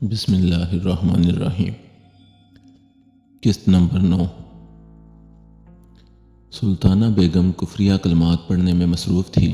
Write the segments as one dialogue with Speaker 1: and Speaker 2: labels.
Speaker 1: بسم اللہ الرحمن الرحیم۔ قسط نمبر 9۔ سلطانہ بیگم کفریہ کلمات پڑھنے میں مصروف تھی۔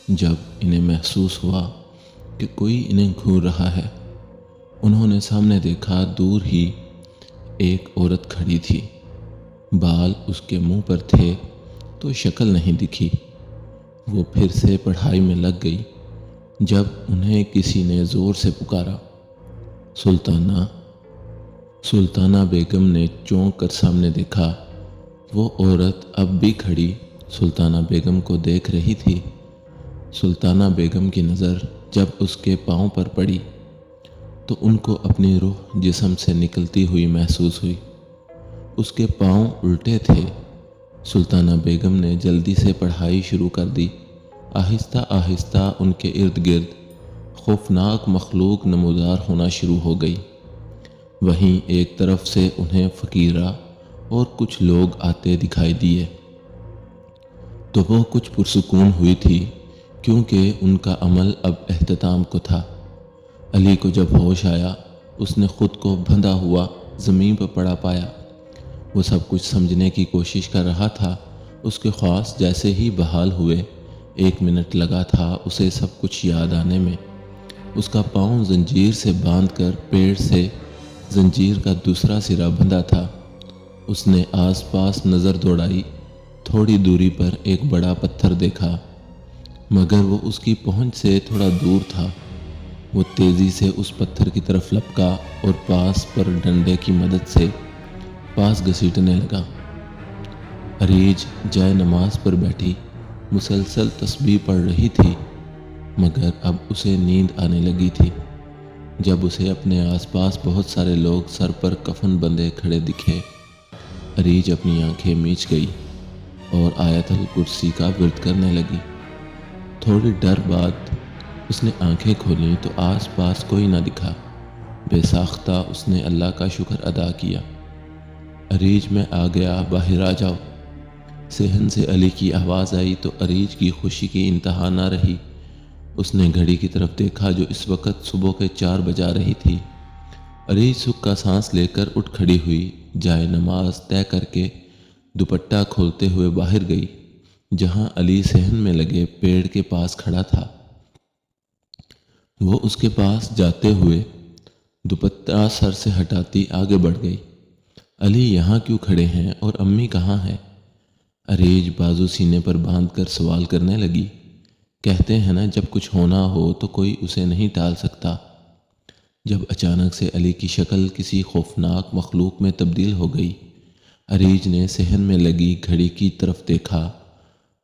Speaker 1: جب انہیں محسوس ہوا کہ کوئی انہیں گھور رہا ہے، انہوں نے سامنے دیکھا، دور ہی ایک عورت کھڑی تھی۔ بال اس کے منہ پر تھے تو شکل نہیں دکھی۔ وہ پھر سے پڑھائی میں لگ گئی جب انہیں کسی نے زور سے پکارا، سلطانہ۔ سلطانہ بیگم نے چونک کر سامنے دیکھا۔ وہ عورت اب بھی کھڑی سلطانہ بیگم کو دیکھ رہی تھی۔ سلطانہ بیگم کی نظر جب اس کے پاؤں پر پڑی تو ان کو اپنی روح جسم سے نکلتی ہوئی محسوس ہوئی۔ اس کے پاؤں الٹے تھے۔ سلطانہ بیگم نے جلدی سے پڑھائی شروع کر دی۔ آہستہ آہستہ ان کے ارد گرد خوفناک مخلوق نمودار ہونا شروع ہو گئی۔ وہیں ایک طرف سے انہیں فقیرہ اور کچھ لوگ آتے دکھائی دیے تو وہ کچھ پرسکون ہوئی تھی، کیونکہ ان کا عمل اب اختتام کو تھا۔ علی کو جب ہوش آیا، اس نے خود کو بندھا ہوا زمین پر پڑا پایا۔ وہ سب کچھ سمجھنے کی کوشش کر رہا تھا۔ اس کے خواص جیسے ہی بحال ہوئے، 1 منٹ لگا تھا اسے سب کچھ یاد آنے میں۔ اس کا پاؤں زنجیر سے باندھ کر پیڑ سے زنجیر کا دوسرا سرا بندھا تھا۔ اس نے آس پاس نظر دوڑائی۔ تھوڑی دوری پر ایک بڑا پتھر دیکھا، مگر وہ اس کی پہنچ سے تھوڑا دور تھا۔ وہ تیزی سے اس پتھر کی طرف لپکا اور پاس پر ڈنڈے کی مدد سے پاس گھسیٹنے لگا۔ اریج جائے نماز پر بیٹھی مسلسل تسبیح پڑھ رہی تھی، مگر اب اسے نیند آنے لگی تھی۔ جب اسے اپنے آس پاس بہت سارے لوگ سر پر کفن بندھے کھڑے دکھے، اریج اپنی آنکھیں میچ گئی اور آیت الکرسی کا ورد کرنے لگی۔ تھوڑی دیر بعد اس نے آنکھیں کھولیں تو آس پاس کوئی نہ دکھا۔ بے ساختہ اس نے اللہ کا شکر ادا کیا۔ اریج میں آ گیا، باہر آ جاؤ۔ صحن سے علی کی آواز آئی تو اریج کی خوشی کی انتہا نہ رہی۔ اس نے گھڑی کی طرف دیکھا جو اس وقت صبح کے 4 بجا رہی تھی۔ اریج سکھ کا سانس لے کر اٹھ کھڑی ہوئی، جائے نماز طے کر کے دوپٹہ کھولتے ہوئے باہر گئی، جہاں علی صحن میں لگے پیڑ کے پاس کھڑا تھا۔ وہ اس کے پاس جاتے ہوئے دوپٹہ سر سے ہٹاتی آگے بڑھ گئی۔ علی یہاں کیوں کھڑے ہیں اور امی کہاں ہے؟ اریج بازو سینے پر باندھ کر سوال کرنے لگی۔ کہتے ہیں نا، جب کچھ ہونا ہو تو کوئی اسے نہیں ٹال سکتا۔ جب اچانک سے علی کی شکل کسی خوفناک مخلوق میں تبدیل ہو گئی، اریج نے صحن میں لگی گھڑی کی طرف دیکھا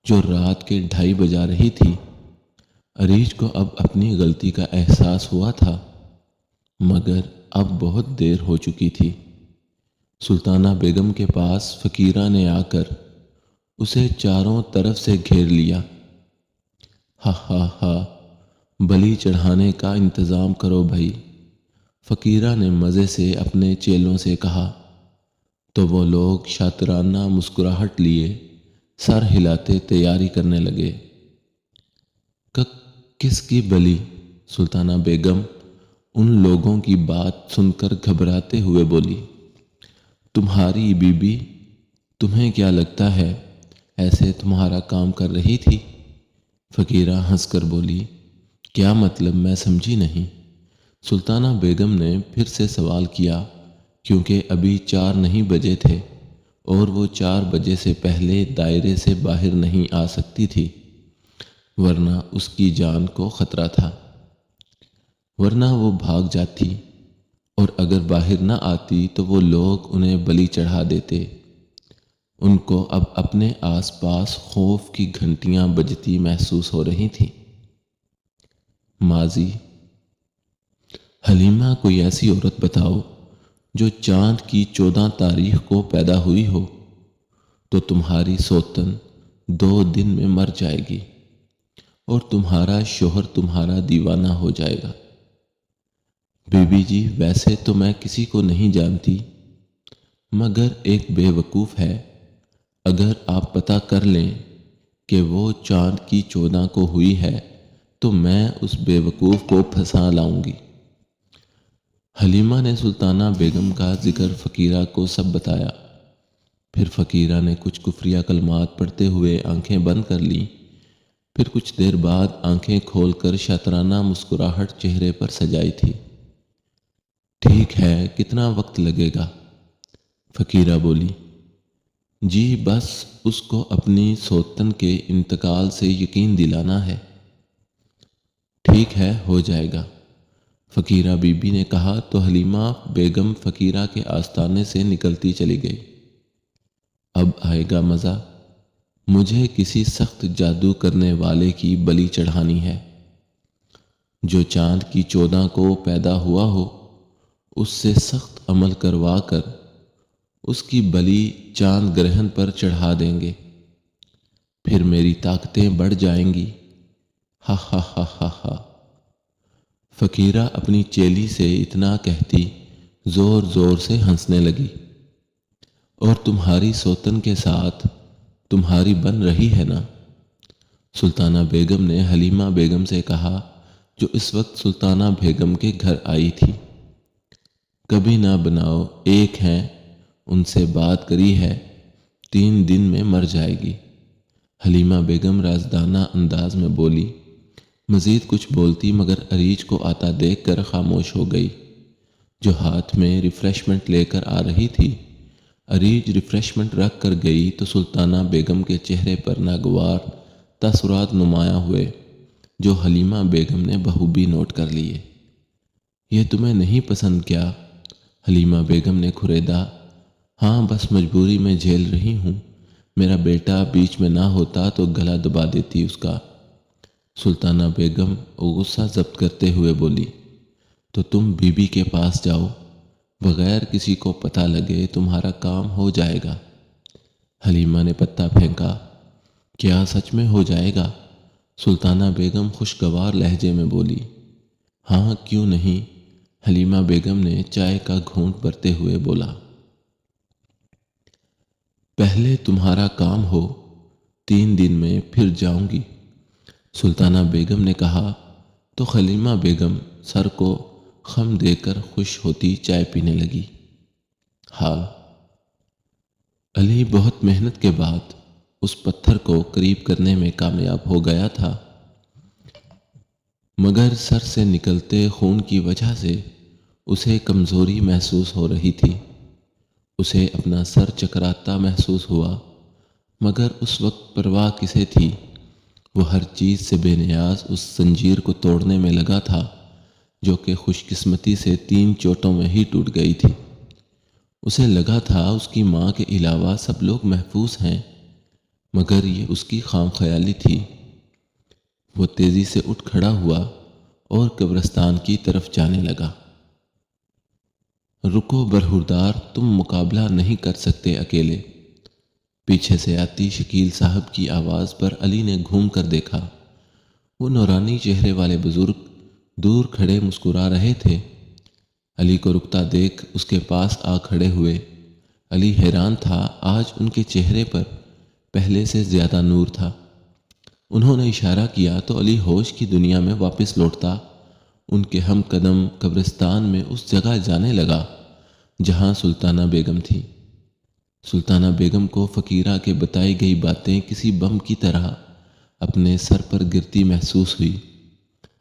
Speaker 1: جو رات کے 2:30 بجا رہی تھی۔ اریج کو اب اپنی غلطی کا احساس ہوا تھا، مگر اب بہت دیر ہو چکی تھی۔ سلطانہ بیگم کے پاس فقیرہ نے آ کر اسے چاروں طرف سے گھیر لیا۔ ہا ہا ہا، بلی چڑھانے کا انتظام کرو بھائی، فقیرہ نے مزے سے اپنے چیلوں سے کہا۔ تو وہ لوگ شاطرانہ مسکراہٹ لیے سر ہلاتے تیاری کرنے لگے۔ کس کی بلی؟ سلطانہ بیگم ان لوگوں کی بات سن کر گھبراتے ہوئے بولی، تمہاری بی بی، تمہیں کیا لگتا ہے ایسے تمہارا کام کر رہی تھی؟ فقیرہ ہنس کر بولی، کیا مطلب؟ میں سمجھی نہیں۔ سلطانہ بیگم نے پھر سے سوال کیا، کیونکہ ابھی 4 نہیں بجے تھے اور وہ 4 بجے سے پہلے دائرے سے باہر نہیں آ سکتی تھی، ورنہ اس کی جان کو خطرہ تھا۔ ورنہ وہ بھاگ جاتی، اور اگر باہر نہ آتی تو وہ لوگ انہیں بلی چڑھا دیتے۔ ان کو اب اپنے آس پاس خوف کی گھنٹیاں بجتی محسوس ہو رہی تھیں۔ ماضی: حلیمہ، کوئی ایسی عورت بتاؤ جو چاند کی 14 تاریخ کو پیدا ہوئی ہو تو تمہاری سوتن 2 دن میں مر جائے گی اور تمہارا شوہر تمہارا دیوانہ ہو جائے گا۔ بی بی جی، ویسے تو میں کسی کو نہیں جانتی، مگر ایک بے وقوف ہے۔ اگر آپ پتہ کر لیں کہ وہ چاند کی 14 کو ہوئی ہے تو میں اس بے وقوف کو پھنسا لاؤں گی۔ حلیمہ نے سلطانہ بیگم کا ذکر فقیرہ کو سب بتایا۔ پھر فقیرہ نے کچھ کفریہ کلمات پڑھتے ہوئے آنکھیں بند کر لیں۔ پھر کچھ دیر بعد آنکھیں کھول کر شاطرانہ مسکراہٹ چہرے پر سجائی تھی۔ ٹھیک ہے، کتنا وقت لگے گا؟ فقیرہ بولی۔ جی بس اس کو اپنی سوتن کے انتقال سے یقین دلانا ہے۔ ٹھیک ہے، ہو جائے گا، فقیرہ بی بی نے کہا تو حلیمہ بیگم فقیرہ کے آستانے سے نکلتی چلی گئی۔ اب آئے گا مزہ، مجھے کسی سخت جادو کرنے والے کی بلی چڑھانی ہے، جو چاند کی 14 کو پیدا ہوا ہو، اس سے سخت عمل کروا کر اس کی بلی چاند گرہن پر چڑھا دیں گے، پھر میری طاقتیں بڑھ جائیں گی۔ ہا ہا ہا ہا ہا۔ فقیرہ اپنی چیلی سے اتنا کہتی زور زور سے ہنسنے لگی۔ اور تمہاری سوتن کے ساتھ تمہاری بن رہی ہے نا؟ سلطانہ بیگم نے حلیمہ بیگم سے کہا، جو اس وقت سلطانہ بیگم کے گھر آئی تھی۔ کبھی نہ بناؤ، ایک ہیں، ان سے بات کری ہے، 3 دن میں مر جائے گی۔ حلیمہ بیگم رازدانہ انداز میں بولی۔ مزید کچھ بولتی مگر عریج کو آتا دیکھ کر خاموش ہو گئی، جو ہاتھ میں ریفریشمنٹ لے کر آ رہی تھی۔ عریج ریفریشمنٹ رکھ کر گئی تو سلطانہ بیگم کے چہرے پر ناگوار تاثرات نمایاں ہوئے، جو حلیمہ بیگم نے بخوبی نوٹ کر لیے۔ یہ تمہیں نہیں پسند کیا؟ حلیمہ بیگم نے کھریدا۔ ہاں بس مجبوری میں جھیل رہی ہوں، میرا بیٹا بیچ میں نہ ہوتا تو گلا دبا دیتی اس کا۔ سلطانہ بیگم غصہ ضبط کرتے ہوئے بولی، تو تم بی بی کے پاس جاؤ، بغیر کسی کو پتہ لگے تمہارا کام ہو جائے گا۔ حلیمہ نے پتہ پھینکا۔ کیا سچ میں ہو جائے گا؟ سلطانہ بیگم خوشگوار لہجے میں بولی۔ ہاں کیوں نہیں، حلیمہ بیگم نے چائے کا گھونٹ بھرتے ہوئے بولا۔ پہلے تمہارا کام ہو، 3 دن میں پھر جاؤں گی، سلطانہ بیگم نے کہا تو حلیمہ بیگم سر کو خم دے کر خوش ہوتی چائے پینے لگی۔ حال علی بہت محنت کے بعد اس پتھر کو قریب کرنے میں کامیاب ہو گیا تھا، مگر سر سے نکلتے خون کی وجہ سے اسے کمزوری محسوس ہو رہی تھی۔ اسے اپنا سر چکراتا محسوس ہوا، مگر اس وقت پرواہ کسے تھی؟ وہ ہر چیز سے بے نیاز اس زنجیر کو توڑنے میں لگا تھا، جو کہ خوش قسمتی سے 3 چوٹوں میں ہی ٹوٹ گئی تھی۔ اسے لگا تھا اس کی ماں کے علاوہ سب لوگ محفوظ ہیں، مگر یہ اس کی خام خیالی تھی۔ وہ تیزی سے اٹھ کھڑا ہوا اور قبرستان کی طرف جانے لگا۔ رکو برہودار، تم مقابلہ نہیں کر سکتے اکیلے، پیچھے سے آتی شکیل صاحب کی آواز پر علی نے گھوم کر دیکھا۔ وہ نورانی چہرے والے بزرگ دور کھڑے مسکرا رہے تھے۔ علی کو رکتا دیکھ اس کے پاس آ کھڑے ہوئے۔ علی حیران تھا، آج ان کے چہرے پر پہلے سے زیادہ نور تھا۔ انہوں نے اشارہ کیا تو علی ہوش کی دنیا میں واپس لوٹتا ان کے ہم قدم قبرستان میں اس جگہ جانے لگا جہاں سلطانہ بیگم تھی۔ سلطانہ بیگم کو فقیرہ کے بتائی گئی باتیں کسی بم کی طرح اپنے سر پر گرتی محسوس ہوئی۔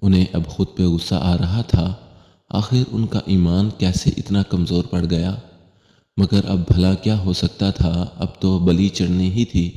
Speaker 1: انہیں اب خود پہ غصہ آ رہا تھا، آخر ان کا ایمان کیسے اتنا کمزور پڑ گیا؟ مگر اب بھلا کیا ہو سکتا تھا، اب تو بلی چڑھنی ہی تھی۔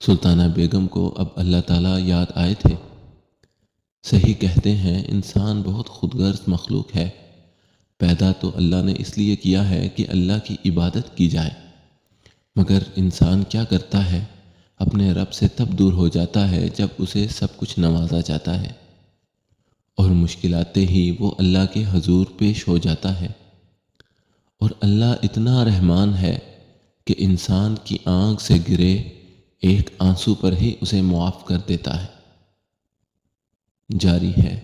Speaker 1: سلطانہ بیگم کو اب اللہ تعالیٰ یاد آئے تھے۔ صحیح کہتے ہیں، انسان بہت خود غرض مخلوق ہے۔ پیدا تو اللہ نے اس لیے کیا ہے کہ اللہ کی عبادت کی جائے، مگر انسان کیا کرتا ہے؟ اپنے رب سے تب دور ہو جاتا ہے جب اسے سب کچھ نوازا جاتا ہے، اور مشکلاتیں ہی وہ اللہ کے حضور پیش ہو جاتا ہے۔ اور اللہ اتنا رحمان ہے کہ انسان کی آنکھ سے گرے ایک آنسو پر ہی اسے معاف کر دیتا ہے۔ جاری ہے۔